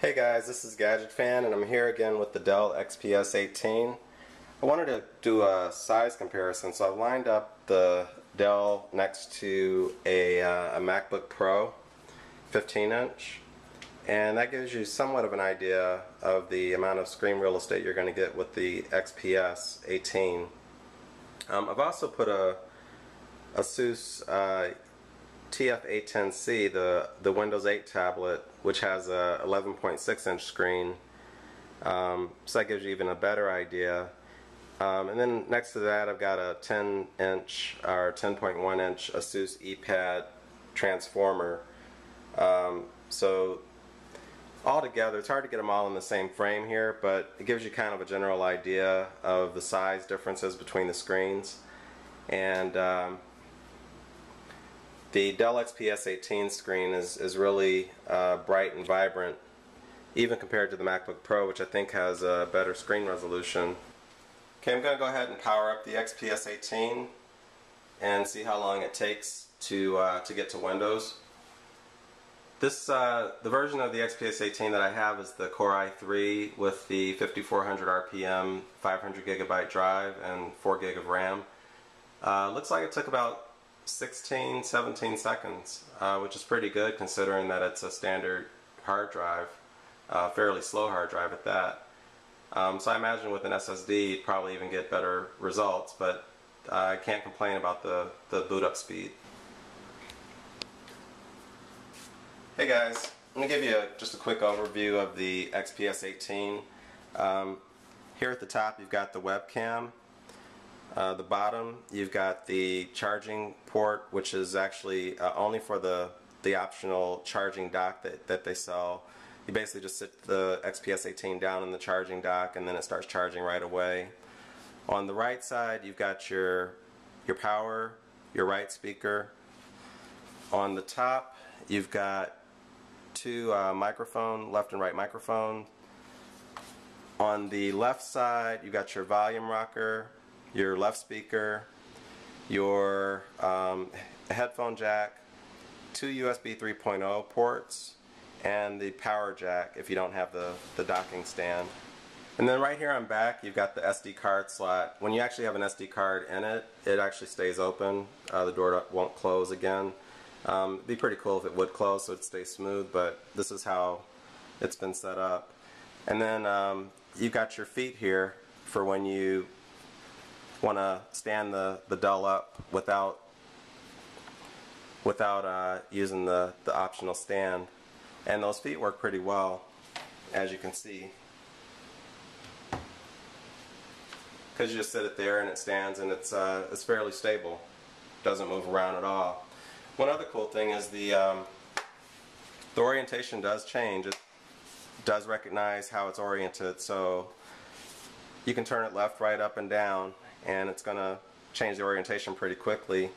Hey guys, this is Gadget Fan and I'm here again with the Dell XPS 18. I wanted to do a size comparison, so I've lined up the Dell next to a MacBook Pro 15-inch, and that gives you somewhat of an idea of the amount of screen real estate you're going to get with the XPS 18. I've also put a Asus TF810C, the Windows 8 tablet, which has a 11.6-inch screen, so that gives you even a better idea. And then next to that I've got a 10-inch or 10.1-inch Asus ePad transformer. So altogether, it's hard to get them all in the same frame here, but it gives you kind of a general idea of the size differences between the screens. And the Dell XPS 18 screen is really bright and vibrant, even compared to the MacBook Pro, which I think has a better screen resolution. Okay, I'm going to go ahead and power up the XPS 18 and see how long it takes to get to Windows. The version of the XPS 18 that I have is the Core i3 with the 5400 RPM, 500 gigabyte drive, and 4 gig of RAM. Looks like it took about 17 seconds, which is pretty good considering that it's a standard hard drive, fairly slow hard drive at that. So I imagine with an SSD you'd probably even get better results, but I can't complain about the boot up speed. Hey guys, I'm going to give you just a quick overview of the XPS 18. Here at the top you've got the webcam. The bottom you've got the charging port, which is actually only for the optional charging dock that they sell. You basically just sit the XPS 18 down in the charging dock and then it starts charging right away. On the right side you've got your power, your right speaker. On the top you've got two left and right microphone. On the left side you've got your volume rocker, your left speaker, your headphone jack, two USB 3.0 ports, and the power jack if you don't have the docking stand. And then right here on back you've got the SD card slot. When you actually have an SD card in it, it actually stays open. The door won't close again. It'd be pretty cool if it would close so it stays smooth, but this is how it's been set up. And then you've got your feet here for when you want to stand the Dell up without using the optional stand. And those feet work pretty well, as you can see, because you just sit it there and it stands, and it's fairly stable. Doesn't move around at all. One other cool thing is the orientation does change. It does recognize how it's oriented, so you can turn it left, right, up, and down, and it's going to change the orientation pretty quickly.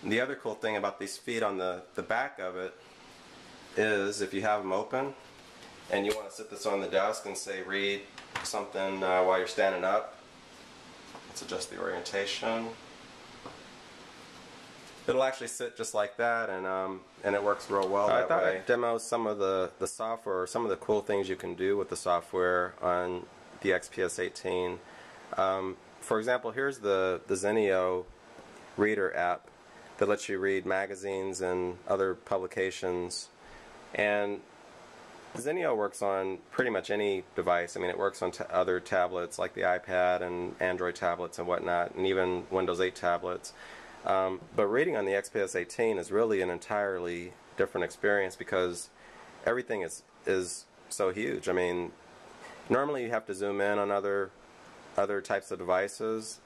And the other cool thing about these feet on the back of it is if you have them open and you want to sit this on the desk and say read something while you're standing up, let's adjust the orientation. It'll actually sit just like that, and it works real well that way. I thought I'd demo some of the software, or some of the cool things you can do with the software on the XPS 18. For example, here's the Zenio Reader app that lets you read magazines and other publications. And Zenio works on pretty much any device. I mean, it works on other tablets like the iPad and Android tablets and whatnot, and even Windows 8 tablets. But reading on the XPS 18 is really an entirely different experience because everything is so huge. I mean, normally you have to zoom in on other types of devices,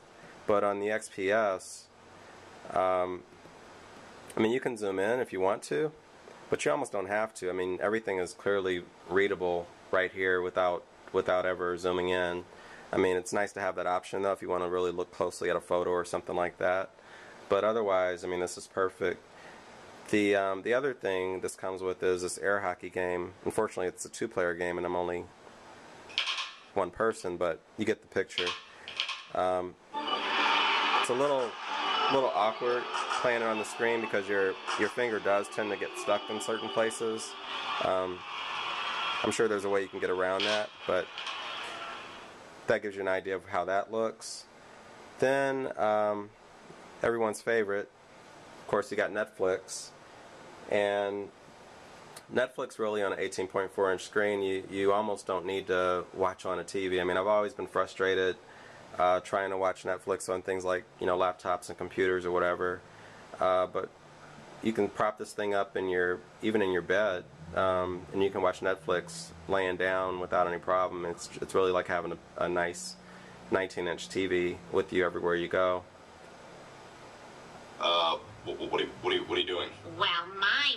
but on the XPS, I mean, you can zoom in if you want to, but you almost don't have to. I mean, everything is clearly readable right here without ever zooming in. I mean, it's nice to have that option though if you want to really look closely at a photo or something like that. But otherwise, I mean, this is perfect. The other thing this comes with is this air hockey game. Unfortunately, it's a two-player game, and I'm only one person, but you get the picture. It's a little awkward playing it on the screen because your finger does tend to get stuck in certain places. I'm sure there's a way you can get around that, but that gives you an idea of how that looks. Then everyone's favorite, of course, you got Netflix, and Netflix really on an 18.4 inch screen, you almost don't need to watch on a TV. I mean, I've always been frustrated trying to watch Netflix on things like, you know, laptops and computers or whatever, but you can prop this thing up in even in your bed, and you can watch Netflix laying down without any problem. It's really like having a nice 19-inch TV with you everywhere you go. What are you doing? Well, my,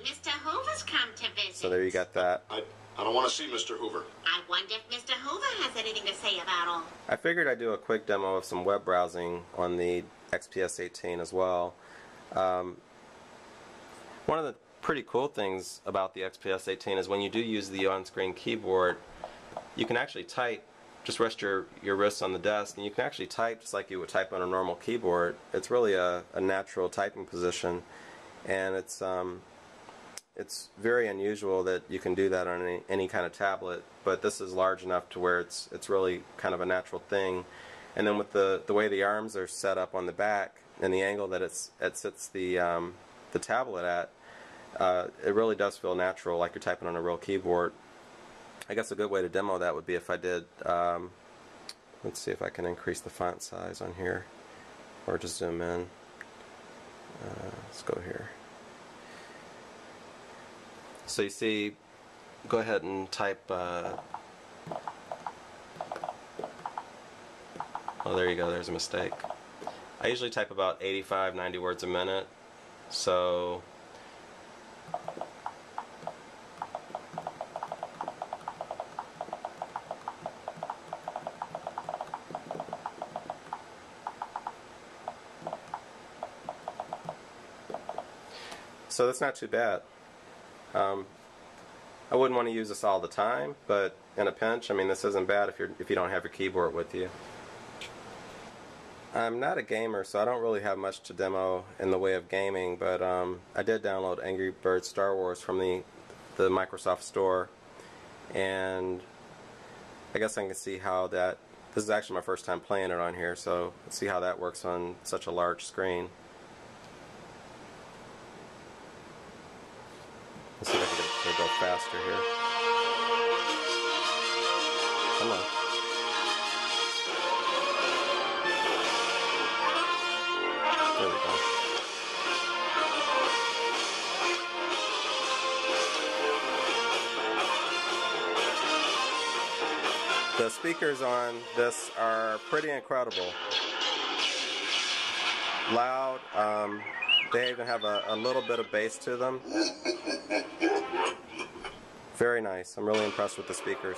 Mr. Hoover's come to visit. So there you got that. I don't want to see Mr. Hoover. I wonder if Mr. Hoover has anything to say about all. I figured I'd do a quick demo of some web browsing on the XPS 18 as well. One of the pretty cool things about the XPS 18 is when you do use the on-screen keyboard, you can actually type. Just rest your wrists on the desk, and you can actually type just like you would type on a normal keyboard. It's really a natural typing position, and it's very unusual that you can do that on any kind of tablet. But this is large enough to where it's really kind of a natural thing. And then with the way the arms are set up on the back and the angle that it sits the tablet at, it really does feel natural, like you're typing on a real keyboard. I guess a good way to demo that would be if I did, let's see if I can increase the font size on here, or just zoom in. Let's go here. So you see, go ahead and type, oh, there you go, there's a mistake. I usually type about 85, 90 words a minute, so that's not too bad. I wouldn't want to use this all the time, but in a pinch, I mean, this isn't bad if you don't have your keyboard with you. I'm not a gamer, so I don't really have much to demo in the way of gaming, but I did download Angry Birds Star Wars from the Microsoft Store, and I guess I can see how that. This is actually my first time playing it on here, so let's see how that works on such a large screen. Let's see if I can go faster here. Come on. There we go. The speakers on this are pretty incredible. Loud. They even have a little bit of bass to them. Very nice. I'm really impressed with the speakers.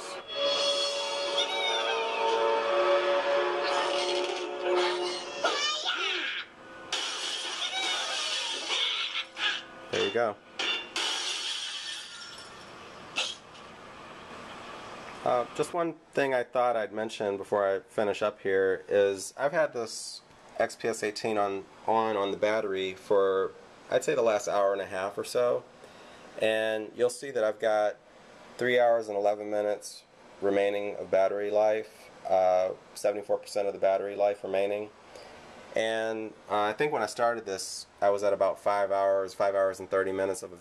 There you go. Just one thing I thought I'd mention before I finish up here is I've had this XPS 18 on the battery for, I'd say, the last hour and a half or so, and you'll see that I've got 3 hours and 11 minutes remaining of battery life, 74% of the battery life remaining, and I think when I started this I was at about 5 hours and 30 minutes of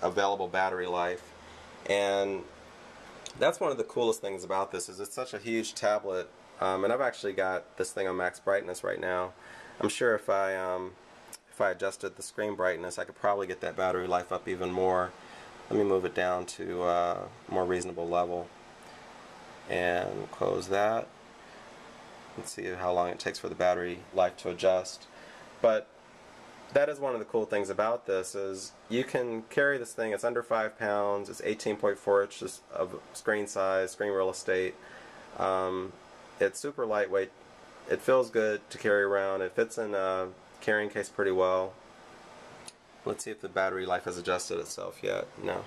available battery life. And that's one of the coolest things about this, is it's such a huge tablet. And I've actually got this thing on max brightness right now. I'm sure if I adjusted the screen brightness, I could probably get that battery life up even more. Let me move it down to a more reasonable level and close that. Let's see how long it takes for the battery life to adjust. But that is one of the cool things about this, is you can carry this thing. It's under 5 pounds. It's 18.4 inches of screen size, screen real estate. It's super lightweight. It feels good to carry around. It fits in a carrying case pretty well. Let's see if the battery life has adjusted itself yet. No.